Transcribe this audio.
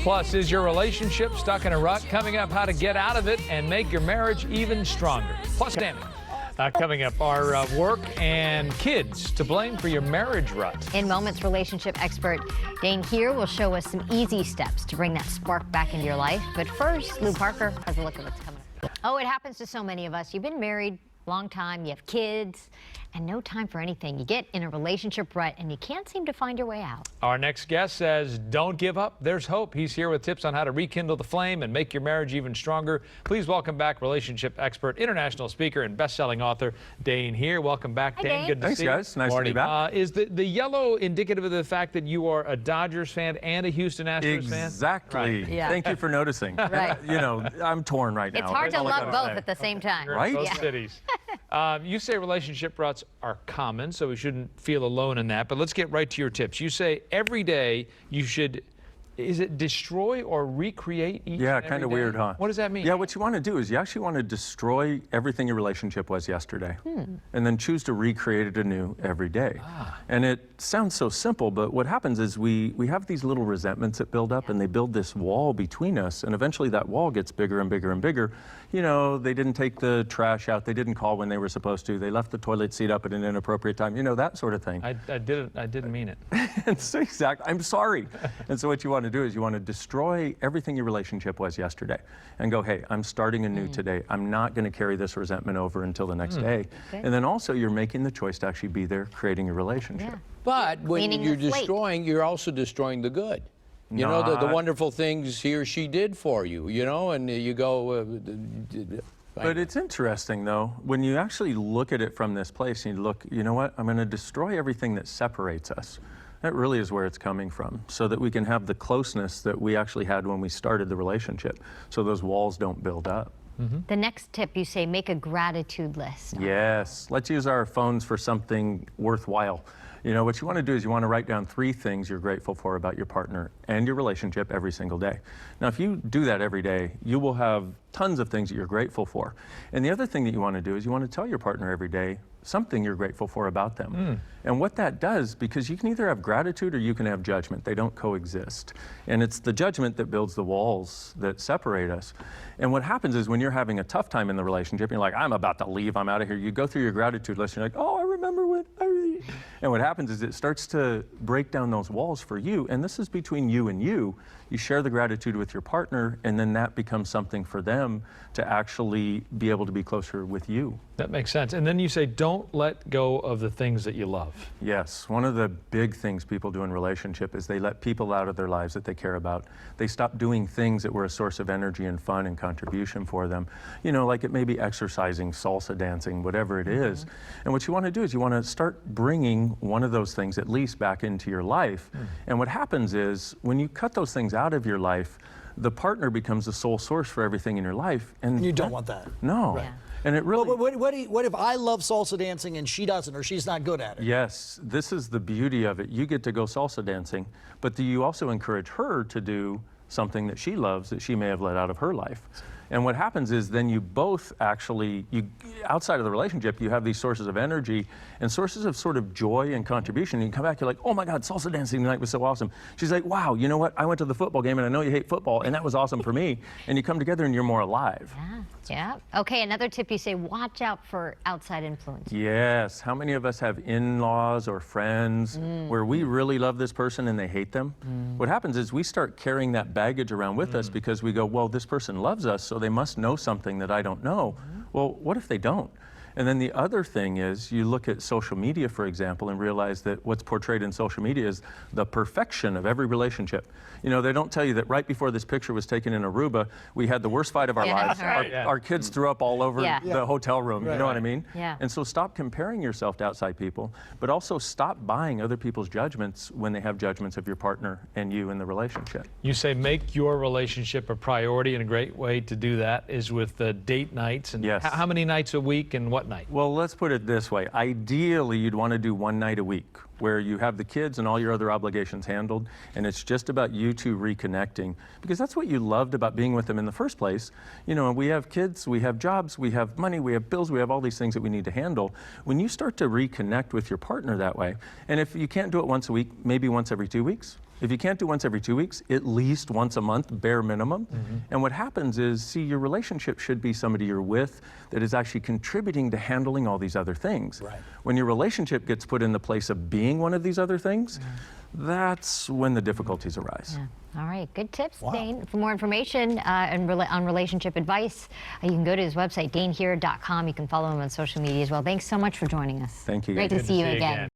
Plus, is your relationship stuck in a rut? Coming up, how to get out of it and make your marriage even stronger. Plus, standing. Coming up, our work and kids to blame for your marriage rut. In moments, relationship expert Dain Heer will show us some easy steps to bring that spark back into your life. But first, Lou Parker has a look at what's coming up. Oh, it happens to so many of us. You've been married a long time, you have kids, and no time for anything. You get in a relationship rut and you can't seem to find your way out. Our next guest says, don't give up, there's hope. He's here with tips on how to rekindle the flame and make your marriage even stronger. Please welcome back relationship expert, international speaker, and best-selling author, Dain Heer. Welcome back, Hi, Dain. Good to see you. Thanks, guys. Nice to be back. Is the yellow indicative of the fact that you are a Dodgers fan and a Houston Astros fan? Exactly. Right. Yeah. Thank you for noticing. Right. You know, I'm torn right now. It's hard to That's all I love gotta both say. at the same time. Right? Both Yeah. cities. You say relationship ruts are common, so we shouldn't feel alone in that. But let's get right to your tips. You say every day you should, is it destroy or recreate each Yeah, and every kind of day? weird, huh? What does that mean? Yeah, what you want to do is you actually want to destroy everything your relationship was yesterday and then choose to recreate it anew every day. And it sounds so simple, but what happens is we have these little resentments that build up and they build this wall between us, and eventually that wall gets bigger and bigger and bigger. You know, they didn't take the trash out, they didn't call when they were supposed to, they left the toilet seat up at an inappropriate time, you know, that sort of thing. I didn't mean it. And so exactly, I'm sorry. And so what you want to do is you want to destroy everything your relationship was yesterday and go, hey, I'm starting anew today. I'm not going to carry this resentment over until the next day. Okay. And then also you're making the choice to actually be there creating a relationship. Yeah. But when Cleaning you're the slate. destroying, you're also destroying the good. You know, the Not- wonderful things he or she did for you, you know, and you go... But it's interesting, though, when you actually look at it from this place and you look, you know what, I'm going to destroy everything that separates us. That really is where it's coming from, so that we can have the closeness that we actually had when we started the relationship, so those walls don't build up. The next tip, you say make a gratitude list. Yes, let's use our phones for something worthwhile. You know, what you want to do is you want to write down 3 things you're grateful for about your partner and your relationship every single day. Now, if you do that every day, you will have tons of things that you're grateful for. And the other thing that you want to do is you want to tell your partner every day something you're grateful for about them. And what that does, because you can either have gratitude or you can have judgment. They don't coexist. And it's the judgment that builds the walls that separate us. And what happens is when you're having a tough time in the relationship, you're like, I'm about to leave, I'm out of here. You go through your gratitude list, and you're like, oh, I remember when I really... And what happens is it starts to break down those walls for you. And this is between you and you. You share the gratitude with your partner, and then that becomes something for them to actually be able to be closer with you. That makes sense. And then you say, don't let go of the things that you love. Yes, one of the big things people do in relationship is they let people out of their lives that they care about. They stop doing things that were a source of energy and fun and contribution for them. You know, like it may be exercising, salsa dancing, whatever it is. And what you want to do is you want to start bringing one of those things at least back into your life. And what happens is when you cut those things out of your life, the partner becomes the sole source for everything in your life. And You don't want that. No. Yeah. And it really... But what if I love salsa dancing and she doesn't, or she's not good at it? Yes, this is the beauty of it. You get to go salsa dancing, but you also encourage her to do something that she loves that she may have let out of her life. And what happens is then you both actually, outside of the relationship, you have these sources of energy and sources of sort of joy and contribution. And you come back, you're like, oh my God, salsa dancing tonight was so awesome. She's like, wow, you know what? I went to the football game and I know you hate football and that was awesome for me. And you come together and you're more alive. Yeah. Okay, another tip, you say watch out for outside influence. Yes. How many of us have in-laws or friends where we really love this person and they hate them? What happens is we start carrying that baggage around with us because we go, well, this person loves us, so they must know something that I don't know. Well, what if they don't? And then the other thing is you look at social media, for example, and realize that what's portrayed in social media is the perfection of every relationship. You know, they don't tell you that right before this picture was taken in Aruba, we had the worst fight of our lives. Right. Our kids threw up all over the hotel room, you know what I mean? Yeah. And so stop comparing yourself to outside people, but also stop buying other people's judgments when they have judgments of your partner and you in the relationship. You say make your relationship a priority, and a great way to do that is with date nights. And Yes. how many nights a week and what night? Well, let's put it this way. Ideally, you'd want to do one night a week where you have the kids and all your other obligations handled, and it's just about you two reconnecting, because that's what you loved about being with them in the first place. You know, we have kids, we have jobs, we have money, we have bills, we have all these things that we need to handle. When you start to reconnect with your partner that way, and if you can't do it once a week, maybe once every 2 weeks. If you can't do once every 2 weeks, at least once a month, bare minimum. And what happens is, see, your relationship should be somebody you're with that is actually contributing to handling all these other things. Right. When your relationship gets put in the place of being one of these other things, that's when the difficulties arise. Yeah. All right, good tips, Wow. Dain. For more information on relationship advice, you can go to his website, dainheer.com. You can follow him on social media as well. Thanks so much for joining us. Thank you. Great to Good see you again.